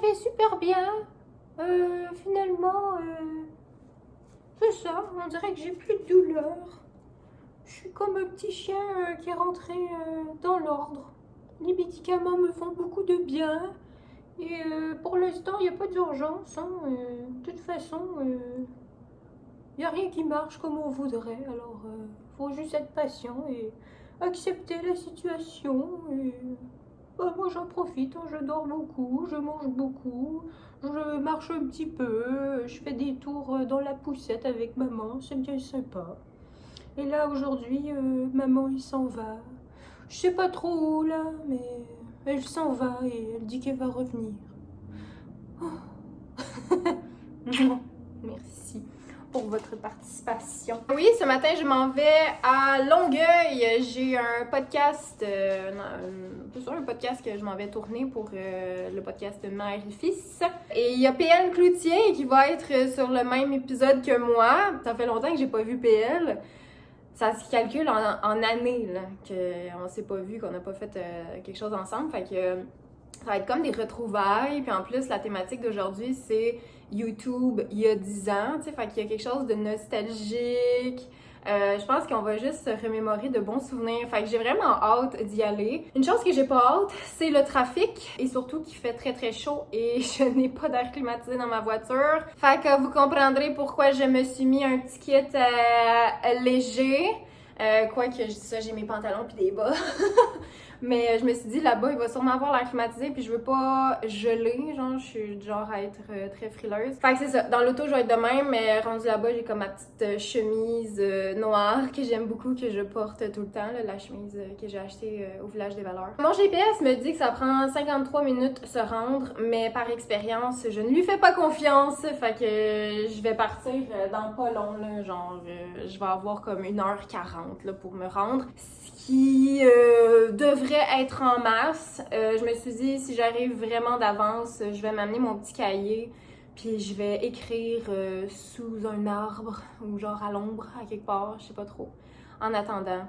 vais super bien. Finalement, c'est ça, on dirait que j'ai plus de douleur. Je suis comme un petit chien qui est rentré dans l'ordre. Les médicaments me font beaucoup de bien. Et pour l'instant, il n'y a pas d'urgence. Hein. De toute façon, il n'y a rien qui marche comme on voudrait. Alors, faut juste être patient et accepter la situation. Et moi, j'en profite. Hein. Je dors beaucoup, je mange beaucoup, je marche un petit peu, je fais des tours dans la poussette avec maman. C'est bien sympa. Et là, aujourd'hui, maman, il s'en va. Je sais pas trop où, là, mais elle s'en va et elle dit qu'elle va revenir. Oh. Merci pour votre participation. Oui, ce matin, je m'en vais à Longueuil. J'ai un podcast, un podcast que je m'en vais tourner pour le podcast Mère et Fils. Et il y a PL Cloutier qui va être sur le même épisode que moi. Ça fait longtemps que j'ai pas vu PL. Ça se calcule en années, là, qu'on s'est pas vu, qu'on n'a pas fait quelque chose ensemble. Fait que ça va être comme des retrouvailles. Puis en plus, la thématique d'aujourd'hui, c'est YouTube il y a 10 ans. Tu sais, fait qu'il y a quelque chose de nostalgique. Je pense qu'on va juste se remémorer de bons souvenirs. Fait que j'ai vraiment hâte d'y aller. Une chose que j'ai pas hâte, c'est le trafic. Et surtout qu'il fait très très chaud et je n'ai pas d'air climatisé dans ma voiture. Fait que vous comprendrez pourquoi je me suis mis un petit kit léger. Quoique je dis ça, j'ai mes pantalons puis des bas. Mais je me suis dit, là-bas, il va sûrement avoir l'air climatisé, puis je veux pas geler, genre, je suis du genre à être très frileuse. Fait que c'est ça, dans l'auto, je vais être de même, mais rendu là-bas, j'ai comme ma petite chemise noire que j'aime beaucoup, que je porte tout le temps, là, la chemise que j'ai achetée au Village des Valeurs. Mon GPS me dit que ça prend 53 minutes se rendre, mais par expérience, je ne lui fais pas confiance, fait que je vais partir dans pas long, là, genre, je vais avoir comme 1h40 là, pour me rendre, ce qui devrait être en masse. Je me suis dit, si j'arrive vraiment d'avance, je vais m'amener mon petit cahier, puis je vais écrire sous un arbre ou genre à l'ombre, à quelque part, je sais pas trop, en attendant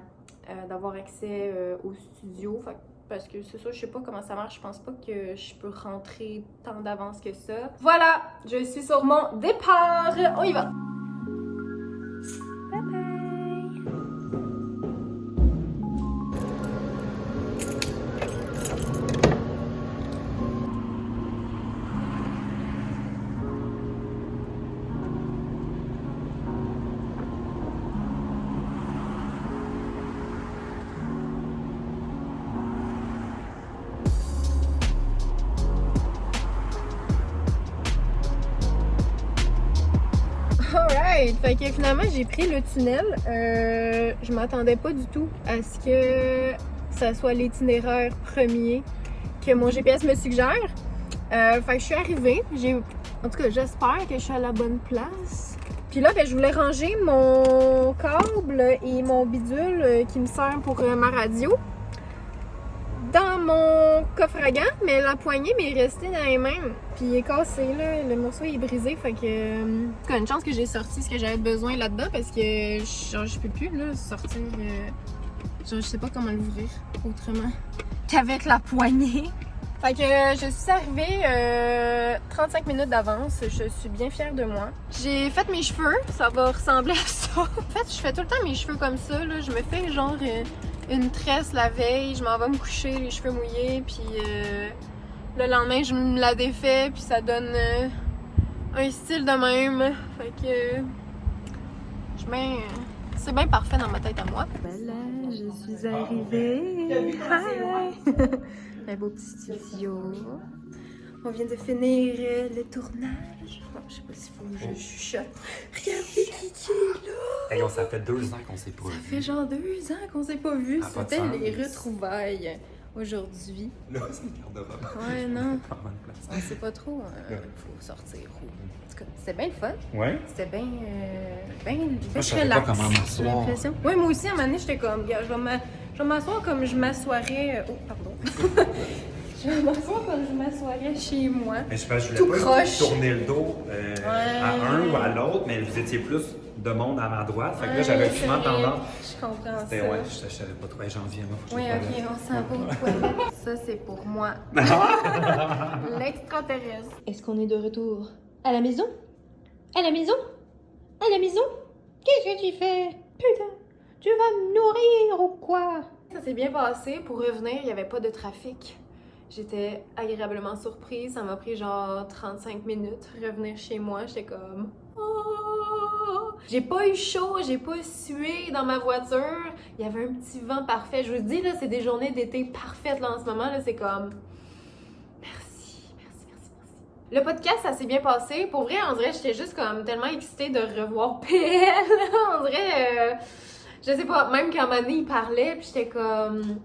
d'avoir accès au studio. Fait, parce que c'est ça, je sais pas comment ça marche, je pense pas que je peux rentrer tant d'avance que ça. Voilà, je suis sur mon départ, on y va! Alright, fait que finalement j'ai pris le tunnel. Je m'attendais pas du tout à ce que ça soit l'itinéraire premier que mon GPS me suggère. Fait que je suis arrivée. En tout cas, j'espère que je suis à la bonne place. Puis là, ben, je voulais ranger mon câble et mon bidule qui me sert pour ma radio dans mon coffre à gants, mais la poignée m'est restée dans les mains. Puis il est cassé, là, le morceau est brisé, fait que... En tout cas, une chance que j'ai sorti ce que j'avais besoin là-dedans, parce que genre, je peux plus là, sortir... genre, je sais pas comment l'ouvrir autrement qu'avec la poignée. Fait que je suis arrivée 35 minutes d'avance, je suis bien fière de moi. J'ai fait mes cheveux, ça va ressembler à ça. En fait, je fais tout le temps mes cheveux comme ça, là. Je me fais genre une tresse la veille, je m'en vais me coucher les cheveux mouillés, puis le lendemain je me la défais, puis ça donne un style de même. Fait que c'est bien parfait dans ma tête à moi. Voilà, je suis arrivée. Hi! Un beau petit studio. On vient de finir le tournage. Bon, je sais pas s'il faut que je chuchote. Regardez qui est là! Hey, ça fait 2 ans qu'on s'est pas vu. Ça fait genre 2 ans qu'on s'est pas vu. Ah, C'était les retrouvailles aujourd'hui. Là, c'est une garde-robe. Ouais, non. Pas mal de place. On sait pas trop. Faut sortir. En tout cas, c'était bien le fun. Ouais? C'était bien je savais pas comment m'asseoir. Oui, moi aussi, à un moment donné, j'étais comme, gars, je vais m'asseoir comme je m'assoirais. Oh, pardon. Je vais m'asseoir comme je m'assoirais chez moi. Mais je voulais tout pas croche. tourner le dos à un ou à l'autre, mais vous étiez plus de monde à ma droite. Fait que là, j'avais souvent tendance. Je comprends C'était, ça. ouais, je savais pas trop. Hey, janvier, moi, faut que Oui, je me ok, on s'en va aux toilettes. Ça, c'est pour moi. L'extraterrestre. Est-ce qu'on est de retour à la maison? À la maison? À la maison? Qu'est-ce que tu fais? Putain, tu vas me nourrir ou quoi? Ça s'est bien passé. Pour revenir, il n'y avait pas de trafic. J'étais agréablement surprise. Ça m'a pris genre 35 minutes revenir chez moi. J'étais comme... Oh! J'ai pas eu chaud, j'ai pas sué dans ma voiture. Il y avait un petit vent parfait. Je vous dis, là, c'est des journées d'été parfaites là, en ce moment. Là, c'est comme... Merci. Le podcast, ça s'est bien passé. Pour vrai, on dirait que j'étais juste comme tellement excitée de revoir PL. On dirait... je sais pas, même quand Mané il parlait, puis j'étais comme...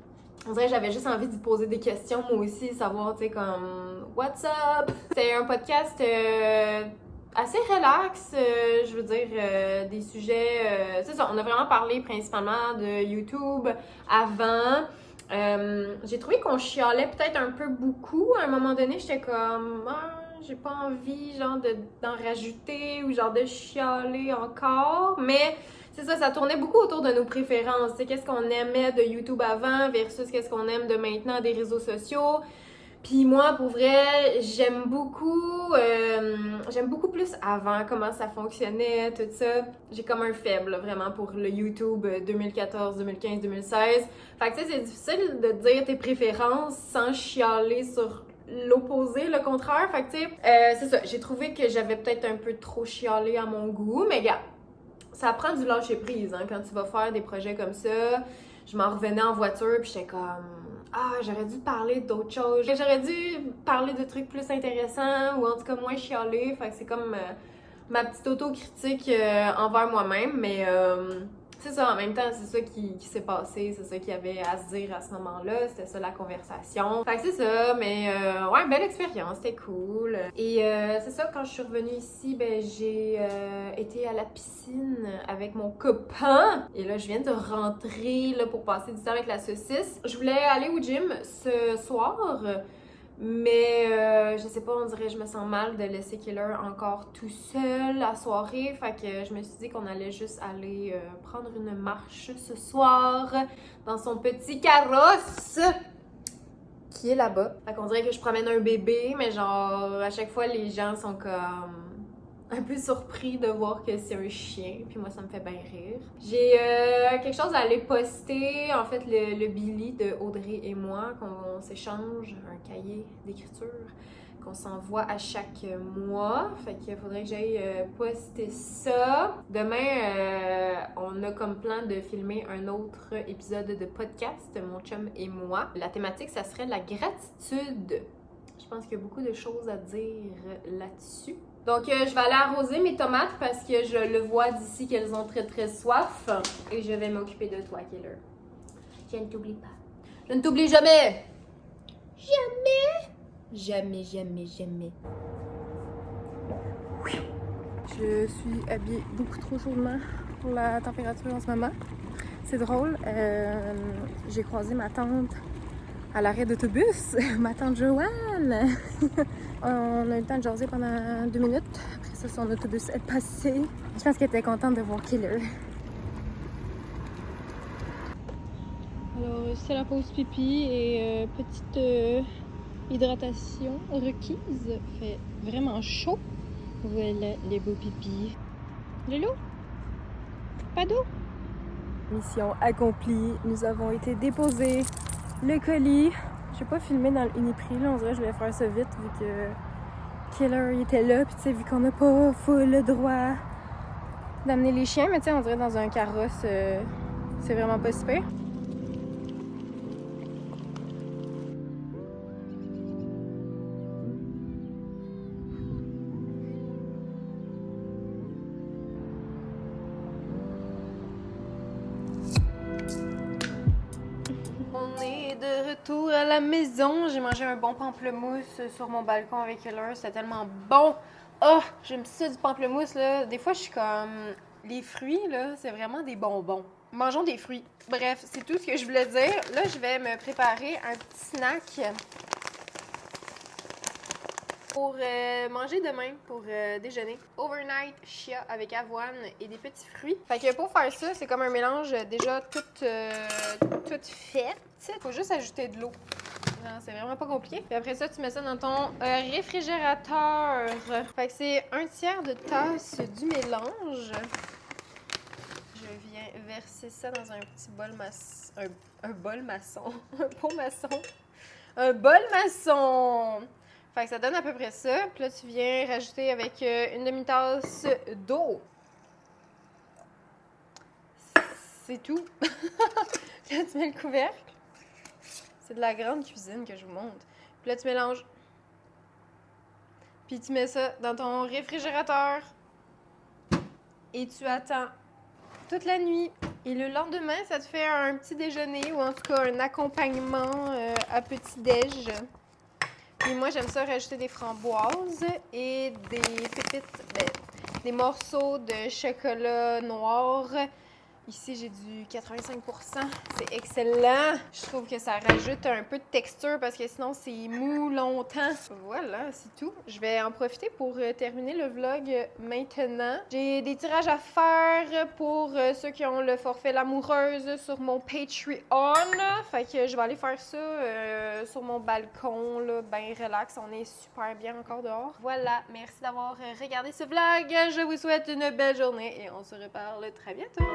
On dirait que j'avais juste envie d'y poser des questions, moi aussi, savoir, tu sais, comme... What's up? C'était un podcast assez relax, je veux dire, des sujets... c'est ça, on a vraiment parlé principalement de YouTube avant. J'ai trouvé qu'on chialait peut-être un peu beaucoup. À un moment donné, j'étais comme... j'ai pas envie, genre, d'en rajouter ou genre de chialer encore, mais... C'est ça, ça tournait beaucoup autour de nos préférences. C'est qu'est-ce qu'on aimait de YouTube avant versus qu'est-ce qu'on aime de maintenant des réseaux sociaux. Puis moi, pour vrai, j'aime beaucoup plus avant, comment ça fonctionnait, tout ça. J'ai comme un faible, vraiment, pour le YouTube 2014, 2015, 2016. Fait que tu sais, c'est difficile de dire tes préférences sans chialer sur l'opposé, le contraire. Fait que tu sais, c'est ça, j'ai trouvé que j'avais peut-être un peu trop chialé à mon goût, mais gars, ça prend du lâcher prise, hein, quand tu vas faire des projets comme ça. Je m'en revenais en voiture, puis j'étais comme... j'aurais dû parler d'autres choses. J'aurais dû parler de trucs plus intéressants, ou en tout cas moins chialer. Fait que c'est comme ma petite autocritique envers moi-même, mais... c'est ça, en même temps, c'est ça qui s'est passé, c'est ça qu'il y avait à se dire à ce moment-là, c'était ça la conversation. Fait que c'est ça, mais ouais, belle expérience, c'était cool. Et c'est ça, quand je suis revenue ici, ben j'ai été à la piscine avec mon copain. Et là, je viens de rentrer là, pour passer du temps avec la saucisse. Je voulais aller au gym ce soir. Mais je sais pas, on dirait que je me sens mal de laisser Killer encore tout seul la soirée. Fait que je me suis dit qu'on allait juste aller prendre une marche ce soir dans son petit carrosse qui est là-bas. Fait qu'on dirait que je promène un bébé, mais genre à chaque fois les gens sont comme un peu surpris de voir que c'est un chien, puis moi ça me fait bien rire. J'ai quelque chose à aller poster, en fait le Billy de Audrey et moi, qu'on s'échange, un cahier d'écriture qu'on s'envoie à chaque mois. Fait qu'il faudrait que j'aille poster ça. Demain, on a comme plan de filmer un autre épisode de podcast, mon chum et moi. La thématique, ça serait la gratitude. Je pense qu'il y a beaucoup de choses à dire là-dessus. Donc, je vais aller arroser mes tomates parce que je le vois d'ici qu'elles ont très très soif. Et je vais m'occuper de toi, Killer. Je ne t'oublie pas. Je ne t'oublie jamais! Jamais! Jamais, jamais, jamais. Je suis habillée beaucoup trop chaudement pour la température en ce moment. C'est drôle, j'ai croisé ma tante à l'arrêt d'autobus, ma tante Joanne. On a eu le temps de jaser pendant 2 minutes. Après ça, son autobus est passé. Je pense qu'elle était contente de voir Killer. Alors, c'est la pause pipi et petite hydratation requise. Fait vraiment chaud. Voilà les beaux pipis. De l'eau? Pas d'eau? Mission accomplie. Nous avons été déposer le colis. Je vais pas filmer dans le Uniprix, là. On dirait que je vais faire ça vite vu que Killer il était là. Puis tu sais, vu qu'on n'a pas full le droit d'amener les chiens. Mais tu sais, on dirait dans un carrosse, c'est vraiment pas super. On est de retour à la maison. J'ai mangé un bon pamplemousse sur mon balcon avec Killer. C'était tellement bon. Oh, j'aime ça du pamplemousse, là. Des fois, je suis comme... Les fruits, là, c'est vraiment des bonbons. Mangeons des fruits. Bref, c'est tout ce que je voulais dire. Là, je vais me préparer un petit snack Pour manger demain, pour déjeuner. Overnight chia avec avoine et des petits fruits. Fait que pour faire ça, c'est comme un mélange déjà tout fait. Faut juste ajouter de l'eau. Non, c'est vraiment pas compliqué. Puis après ça, tu mets ça dans ton réfrigérateur. Fait que c'est 1/3 de tasse du mélange. Je viens verser ça dans un petit bol maçon. Un bol maçon. Un pot maçon. Un bol maçon! Fait que ça donne à peu près ça. Puis là, tu viens rajouter avec une demi-tasse d'eau. C'est tout. Là, tu mets le couvercle. C'est de la grande cuisine que je vous montre. Puis là, tu mélanges. Puis tu mets ça dans ton réfrigérateur. Et tu attends toute la nuit. Et le lendemain, ça te fait un petit déjeuner ou en tout cas un accompagnement à petit-déj. Puis moi, j'aime ça rajouter des framboises et des pépites, des morceaux de chocolat noir. Ici, j'ai du 85%. C'est excellent. Je trouve que ça rajoute un peu de texture parce que sinon, c'est mou longtemps. Voilà, c'est tout. Je vais en profiter pour terminer le vlog maintenant. J'ai des tirages à faire pour ceux qui ont le forfait L'Amoureuse sur mon Patreon. Fait que je vais aller faire ça sur mon balcon, là, ben relax. On est super bien encore dehors. Voilà, merci d'avoir regardé ce vlog. Je vous souhaite une belle journée et on se reparle très bientôt.